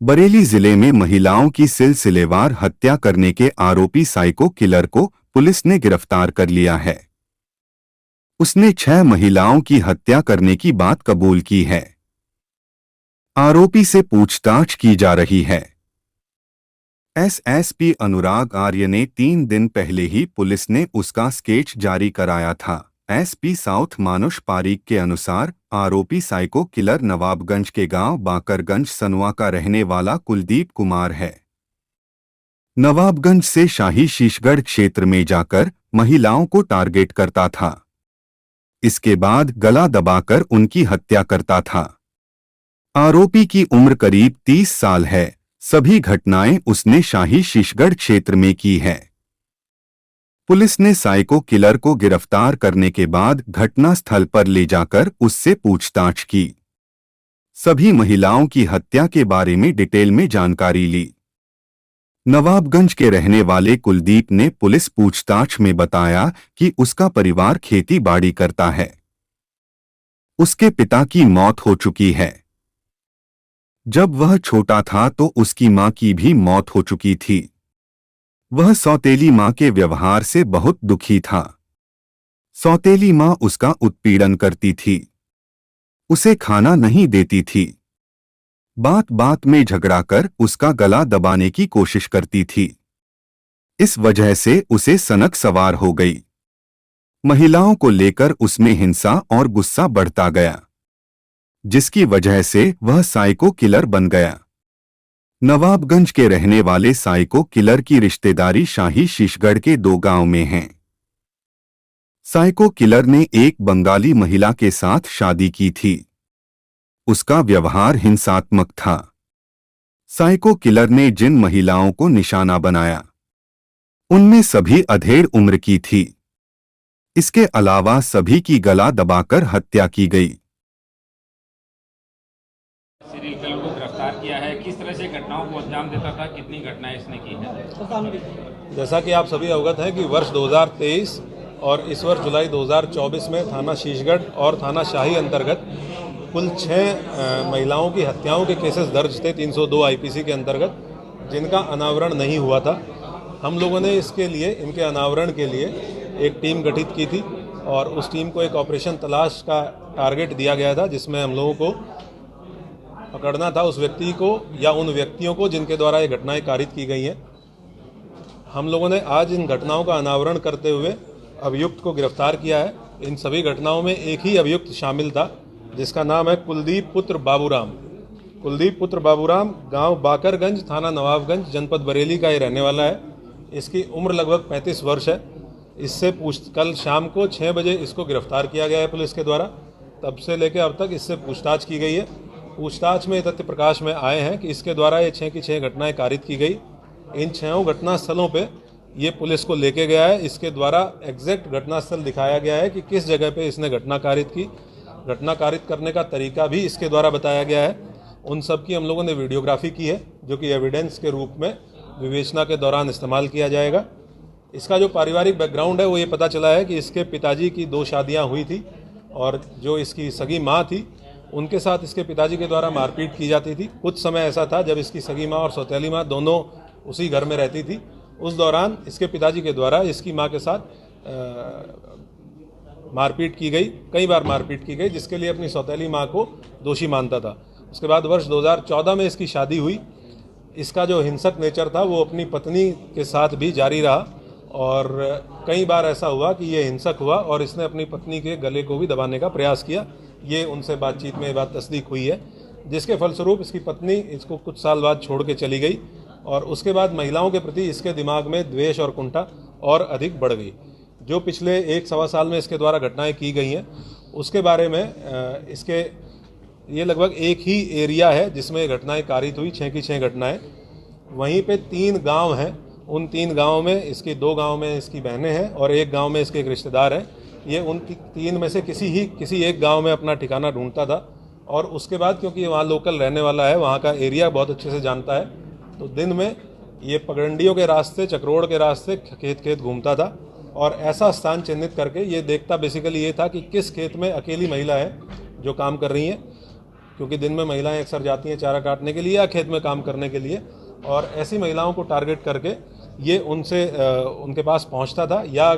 बरेली जिले में महिलाओं की सिलसिलेवार हत्या करने के आरोपी साइको किलर को पुलिस ने गिरफ्तार कर लिया है। उसने 6 महिलाओं की हत्या करने की बात कबूल की है। आरोपी से पूछताछ की जा रही है। एसएसपी अनुराग आर्य ने 3 दिन पहले ही पुलिस ने उसका स्केच जारी कराया था। एसपी साउथ मानुष पारीक के अनुसार आरोपी साइको किलर नवाबगंज के गांव बाकरगंज सनवा का रहने वाला कुलदीप कुमार है। नवाबगंज से शाही शीशगढ़ क्षेत्र में जाकर महिलाओं को टारगेट करता था। इसके बाद गला दबाकर उनकी हत्या करता था। आरोपी की उम्र करीब 30 साल है। सभी घटनाएं उसने शाही शीशगढ़ क्षेत्र में की है। पुलिस ने साइको किलर को गिरफ्तार करने के बाद घटना स्थल पर ले जाकर उससे पूछताछ की। सभी महिलाओं की हत्या के बारे में डिटेल में जानकारी ली। नवाबगंज के रहने वाले कुलदीप ने पुलिस पूछताछ में बताया कि उसका परिवार खेती बाड़ी करता है। उसके पिता की मौत हो चुकी है। जब वह छोटा था तो उसकी मां की भी मौत हो चुकी थी। वह सौतेली मां के व्यवहार से बहुत दुखी था। सौतेली मां उसका उत्पीड़न करती थी, उसे खाना नहीं देती थी, बात बात में झगड़ा कर उसका गला दबाने की कोशिश करती थी। इस वजह से उसे सनक सवार हो गई। महिलाओं को लेकर उसमें हिंसा और गुस्सा बढ़ता गया, जिसकी वजह से वह साइको किलर बन गया। नवाबगंज के रहने वाले साइको किलर की रिश्तेदारी शाही शीशगढ़ के 2 गांव में है। साइको किलर ने एक बंगाली महिला के साथ शादी की थी। उसका व्यवहार हिंसात्मक था। साइको किलर ने जिन महिलाओं को निशाना बनाया, उनमें सभी अधेड़ उम्र की थी। इसके अलावा सभी की गला दबाकर हत्या की गई। सीरियल किलर को गिरफ्तार किया है। किस तरह से घटनाओं को अंजाम देता था, कितनी घटनाएं इसने की है? जैसा कि आप सभी अवगत हैं कि वर्ष 2023 और इस वर्ष जुलाई 2024 में थाना शीशगढ़ और थाना शाही अंतर्गत कुल 6 महिलाओं की हत्याओं के केसेस दर्ज थे 302 आईपीसी के अंतर्गत, जिनका अनावरण नहीं हुआ था। हम लोगों ने इसके लिए, इनके अनावरण के लिए एक टीम गठित की थी और उस टीम को एक ऑपरेशन तलाश का टारगेट दिया गया था, जिसमें हम लोगों को पकड़ना था उस व्यक्ति को या उन व्यक्तियों को जिनके द्वारा ये घटनाएं कारित की गई हैं। हम लोगों ने आज इन घटनाओं का अनावरण करते हुए अभियुक्त को गिरफ्तार किया है। इन सभी घटनाओं में एक ही अभियुक्त शामिल था, जिसका नाम है कुलदीप पुत्र बाबूराम। कुलदीप पुत्र बाबूराम गांव बाकरगंज, थाना नवाबगंज, जनपद बरेली का ये रहने वाला है। इसकी उम्र लगभग 35 वर्ष है। इससे कल शाम को 6 बजे इसको गिरफ्तार किया गया है पुलिस के द्वारा। तब से लेकर अब तक इससे पूछताछ की गई है। पूछताछ में तथ्य प्रकाश में आए हैं कि इसके द्वारा ये 6 की 6 घटनाएं कारित की गई। इन 6 घटना स्थलों पे ये पुलिस को लेके गया है। इसके द्वारा एग्जैक्ट घटना स्थल दिखाया गया है कि किस जगह पे इसने घटना कारित की। घटना कारित करने का तरीका भी इसके द्वारा बताया गया है। उन सब की हम लोगों ने वीडियोग्राफी की है, जो कि एविडेंस के रूप में विवेचना के दौरान इस्तेमाल किया जाएगा। इसका जो पारिवारिक बैकग्राउंड है वो ये पता चला है कि इसके पिताजी की 2 शादियाँ हुई थी और जो इसकी सगी माँ थी उनके साथ इसके पिताजी के द्वारा मारपीट की जाती थी। कुछ समय ऐसा था जब इसकी सगी माँ और सौतेली माँ दोनों उसी घर में रहती थी। उस दौरान इसके पिताजी के द्वारा इसकी माँ के साथ मारपीट की गई, कई बार मारपीट की गई, जिसके लिए अपनी सौतेली माँ को दोषी मानता था। उसके बाद वर्ष 2014 में इसकी शादी हुई। इसका जो हिंसक नेचर था वो अपनी पत्नी के साथ भी जारी रहा और कई बार ऐसा हुआ कि ये हिंसक हुआ और इसने अपनी पत्नी के गले को भी दबाने का प्रयास किया। ये उनसे बातचीत में ये बात तस्दीक हुई है, जिसके फलस्वरूप इसकी पत्नी इसको कुछ साल बाद छोड़ के चली गई और उसके बाद महिलाओं के प्रति इसके दिमाग में द्वेष और कुंठा और अधिक बढ़ गई। जो पिछले 1-1.25 साल में इसके द्वारा घटनाएं की गई हैं, उसके बारे में इसके ये लगभग एक ही एरिया है जिसमें घटनाएं कारित हुई, 6 की 6 घटनाएं। वहीं पे 3 गांव हैं। उन 3 गाँव में इसकी 2 गाँव में इसकी बहनें हैं और एक गाँव में इसके एक रिश्तेदार हैं। ये उन 3 में से किसी एक गांव में अपना ठिकाना ढूंढता था और उसके बाद क्योंकि ये वहाँ लोकल रहने वाला है, वहाँ का एरिया बहुत अच्छे से जानता है, तो दिन में ये पगडंडियों के रास्ते, चक्रोड़ के रास्ते खेत घूमता था और ऐसा स्थान चिन्हित करके ये देखता बेसिकली ये था कि किस खेत में अकेली महिला है जो काम कर रही हैं। क्योंकि दिन में महिलाएं अक्सर जाती हैं चारा काटने के लिए या खेत में काम करने के लिए, और ऐसी महिलाओं को टारगेट करके ये उनके पास पहुंचता था, या